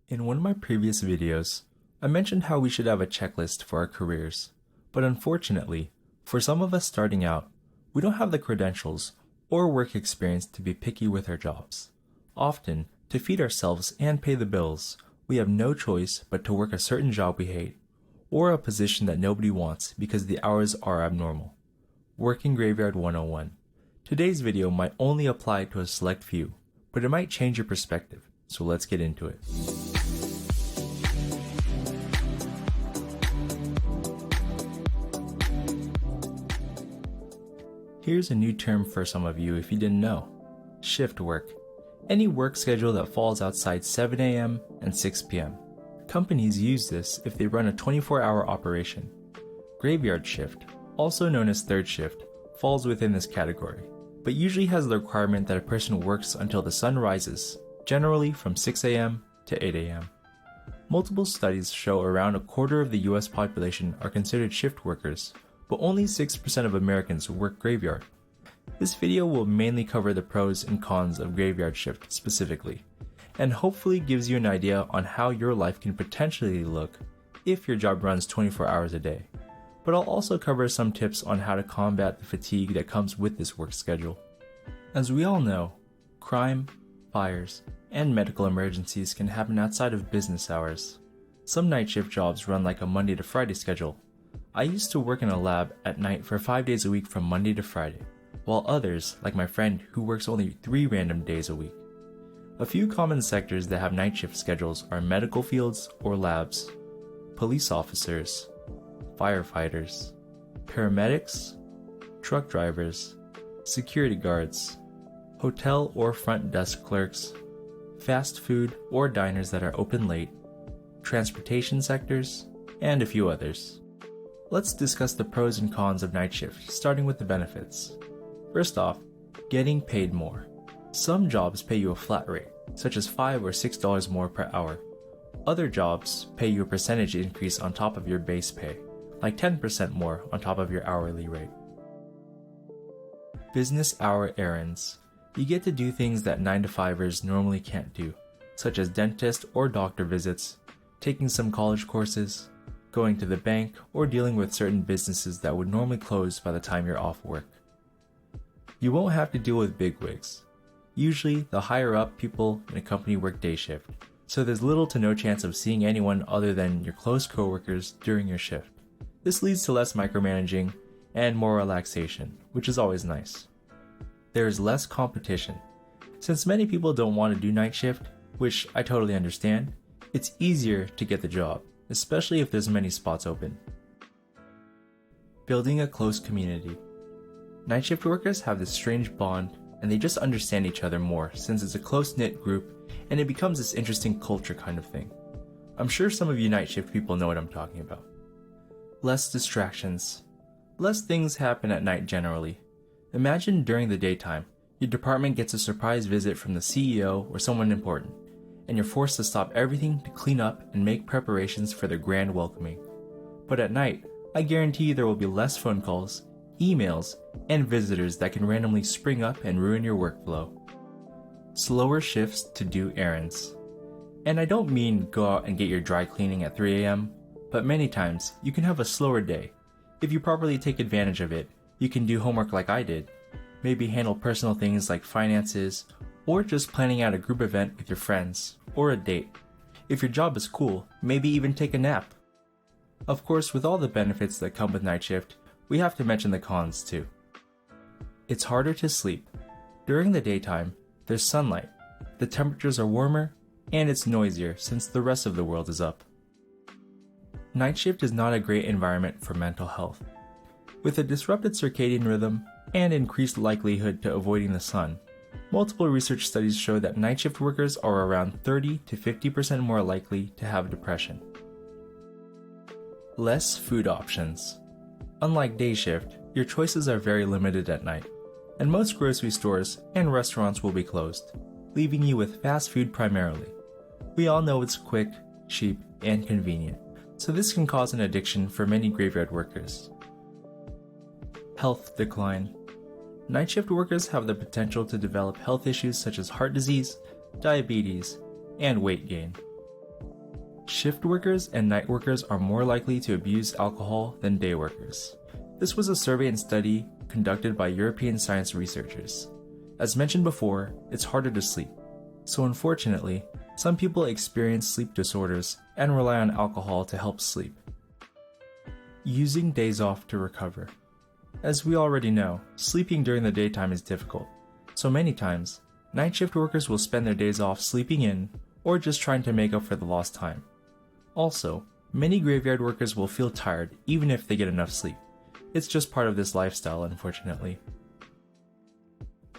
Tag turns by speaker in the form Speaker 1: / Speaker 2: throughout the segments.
Speaker 1: In one of my previous videos, I mentioned how we should have a checklist for our careers, but unfortunately, for some of us starting out, we don't have the credentials or work experience to be picky with our jobs. Often, to feed ourselves and pay the bills, we have no choice but to work a certain job we hate, or a position that nobody wants because the hours are abnormal. Working Graveyard 101. Today's video might only apply to a select few, but it might change your perspective, so let's get into it. Here's a new term for some of you if you didn't know. Shift work. Any work schedule that falls outside 7 a.m. and 6 p.m. Companies use this if they run a 24-hour operation. Graveyard shift, also known as third shift, falls within this category, but usually has the requirement that a person works until the sun rises, generally from 6 a.m. to 8 a.m. Multiple studies show around a quarter of the US population are considered shift workers, but only 6% of Americans work graveyard. This video will mainly cover the pros and cons of graveyard shift specifically, and hopefully gives you an idea on how your life can potentially look if your job runs 24 hours a day. But I'll also cover some tips on how to combat the fatigue that comes with this work schedule. As we all know, crime, fires, and medical emergencies can happen outside of business hours. Some night shift jobs run like a Monday to Friday schedule. I used to work in a lab at night for 5 days a week from Monday to Friday, while others, like my friend who works only 3 random days a week. A few common sectors that have night shift schedules are medical fields or labs, police officers, firefighters, paramedics, truck drivers, security guards, hotel or front desk clerks, fast food or diners that are open late, transportation sectors, and a few others. Let's discuss the pros and cons of night shift, starting with the benefits. First off, getting paid more. Some jobs pay you a flat rate, such as $5 or $6 more per hour. Other jobs pay you a percentage increase on top of your base pay, like 10% more on top of your hourly rate. Business hour errands. You get to do things that 9-to-5ers normally can't do, such as dentist or doctor visits, taking some college courses, going to the bank, or dealing with certain businesses that would normally close by the time you're off work. You won't have to deal with bigwigs. Usually, the higher up people in a company work day shift, so there's little to no chance of seeing anyone other than your close coworkers during your shift. This leads to less micromanaging and more relaxation, which is always nice. There is less competition. Since many people don't want to do night shift, which I totally understand, it's easier to get the job, especially if there's many spots open. Building a close community. Night shift workers have this strange bond, and they just understand each other more since it's a close-knit group and it becomes this interesting culture kind of thing. I'm sure some of you night shift people know what I'm talking about. Less distractions. Less things happen at night generally. Imagine during the daytime, your department gets a surprise visit from the CEO or someone important, and you're forced to stop everything to clean up and make preparations for their grand welcoming. But at night, I guarantee there will be less phone calls, emails, and visitors that can randomly spring up and ruin your workflow. Slower shifts to do errands. And I don't mean go out and get your dry cleaning at 3 a.m., but many times you can have a slower day. If you properly take advantage of it, you can do homework like I did, maybe handle personal things like finances, or just planning out a group event with your friends, or a date. If your job is cool, maybe even take a nap. Of course, with all the benefits that come with night shift, we have to mention the cons too. It's harder to sleep. During the daytime, there's sunlight, the temperatures are warmer, and it's noisier since the rest of the world is up. Night shift is not a great environment for mental health. With a disrupted circadian rhythm and increased likelihood to avoiding the sun, multiple research studies show that night shift workers are around 30 to 50% more likely to have depression. Less food options. Unlike day shift, your choices are very limited at night, and most grocery stores and restaurants will be closed, leaving you with fast food primarily. We all know it's quick, cheap, and convenient, so this can cause an addiction for many graveyard workers. Health decline. Night shift workers have the potential to develop health issues such as heart disease, diabetes, and weight gain. Shift workers and night workers are more likely to abuse alcohol than day workers. This was a survey and study conducted by European science researchers. As mentioned before, it's harder to sleep. So unfortunately, some people experience sleep disorders and rely on alcohol to help sleep. Using days off to recover. As we already know, sleeping during the daytime is difficult. So many times, night shift workers will spend their days off sleeping in or just trying to make up for the lost time. Also, many graveyard workers will feel tired even if they get enough sleep. It's just part of this lifestyle, unfortunately.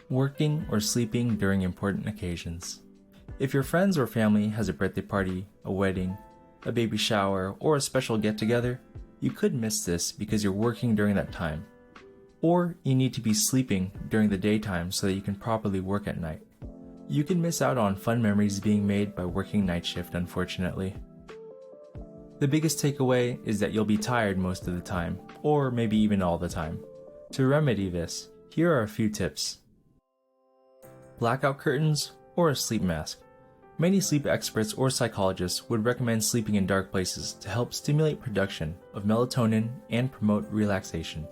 Speaker 1: Working or sleeping during important occasions. If your friends or family has a birthday party, a wedding, a baby shower, or a special get-together, you could miss this because you're working during that time. Or you need to be sleeping during the daytime so that you can properly work at night. You can miss out on fun memories being made by working night shift, unfortunately. The biggest takeaway is that you'll be tired most of the time, or maybe even all the time. To remedy this, here are a few tips. Blackout curtains or a sleep mask. Many sleep experts or psychologists would recommend sleeping in dark places to help stimulate production of melatonin and promote relaxation.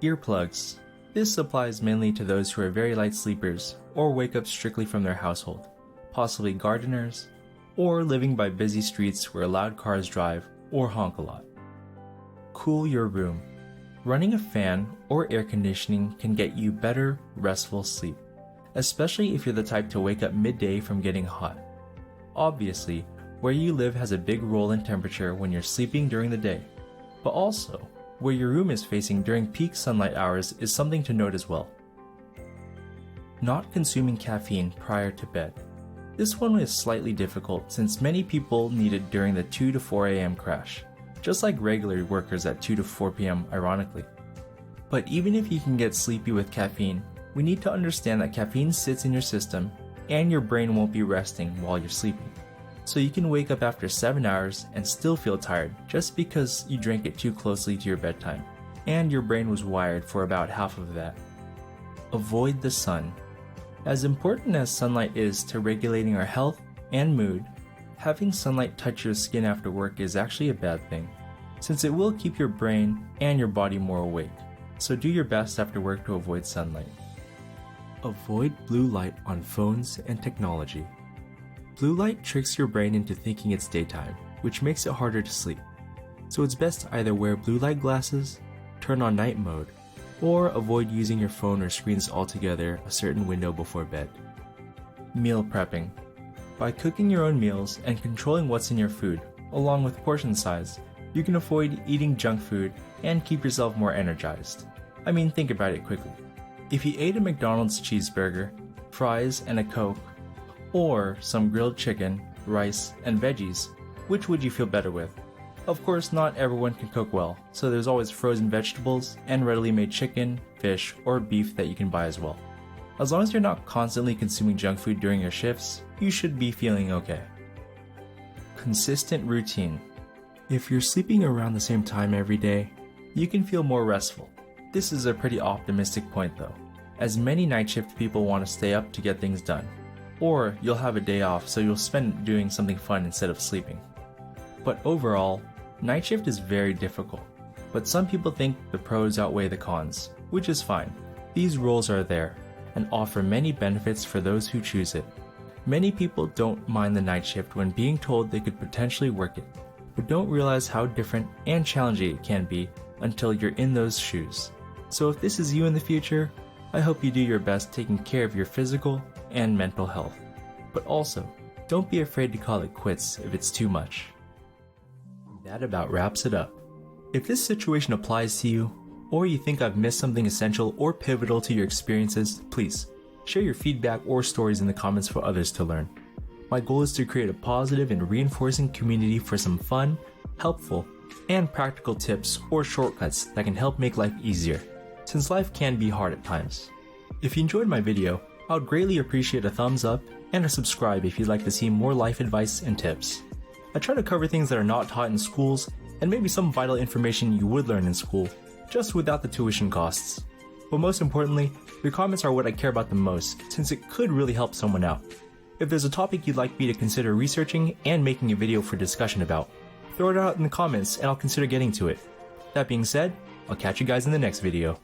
Speaker 1: Earplugs. This applies mainly to those who are very light sleepers or wake up strictly from their household, possibly gardeners, or living by busy streets where loud cars drive or honk a lot. Cool your room. Running a fan or air conditioning can get you better, restful sleep, especially if you're the type to wake up midday from getting hot. Obviously, where you live has a big role in temperature when you're sleeping during the day, but also, where your room is facing during peak sunlight hours is something to note as well. Not consuming caffeine prior to bed. This one is slightly difficult since many people need it during the 2 to 4 a.m. crash, just like regular workers at 2 to 4 p.m. ironically. But even if you can get sleepy with caffeine, we need to understand that caffeine sits in your system and your brain won't be resting while you're sleeping. So you can wake up after 7 hours and still feel tired just because you drank it too closely to your bedtime, and your brain was wired for about half of that. Avoid the sun. As important as sunlight is to regulating our health and mood, having sunlight touch your skin after work is actually a bad thing, since it will keep your brain and your body more awake. So do your best after work to avoid sunlight. Avoid blue light on phones and technology. Blue light tricks your brain into thinking it's daytime, which makes it harder to sleep. So it's best to either wear blue light glasses, turn on night mode, or avoid using your phone or screens altogether a certain window before bed. Meal prepping. By cooking your own meals and controlling what's in your food, along with portion size, you can avoid eating junk food and keep yourself more energized. I mean, think about it quickly. If you ate a McDonald's cheeseburger, fries, and a Coke, or some grilled chicken, rice, and veggies, which would you feel better with? Of course, not everyone can cook well, so there's always frozen vegetables and readily made chicken, fish, or beef that you can buy as well. As long as you're not constantly consuming junk food during your shifts, you should be feeling okay. Consistent routine. If you're sleeping around the same time every day, you can feel more restful. This is a pretty optimistic point though, as many night shift people want to stay up to get things done. Or you'll have a day off so you'll spend it doing something fun instead of sleeping. But overall, night shift is very difficult, but some people think the pros outweigh the cons, which is fine. These roles are there, and offer many benefits for those who choose it. Many people don't mind the night shift when being told they could potentially work it, but don't realize how different and challenging it can be until you're in those shoes. So if this is you in the future, I hope you do your best taking care of your physical and mental health. But also, don't be afraid to call it quits if it's too much. That about wraps it up. If this situation applies to you, or you think I've missed something essential or pivotal to your experiences, please share your feedback or stories in the comments for others to learn. My goal is to create a positive and reinforcing community for some fun, helpful, and practical tips or shortcuts that can help make life easier, since life can be hard at times. If you enjoyed my video, I would greatly appreciate a thumbs up and a subscribe if you'd like to see more life advice and tips. I try to cover things that are not taught in schools and maybe some vital information you would learn in school, just without the tuition costs. But most importantly, your comments are what I care about the most, since it could really help someone out. If there's a topic you'd like me to consider researching and making a video for discussion about, throw it out in the comments and I'll consider getting to it. That being said, I'll catch you guys in the next video.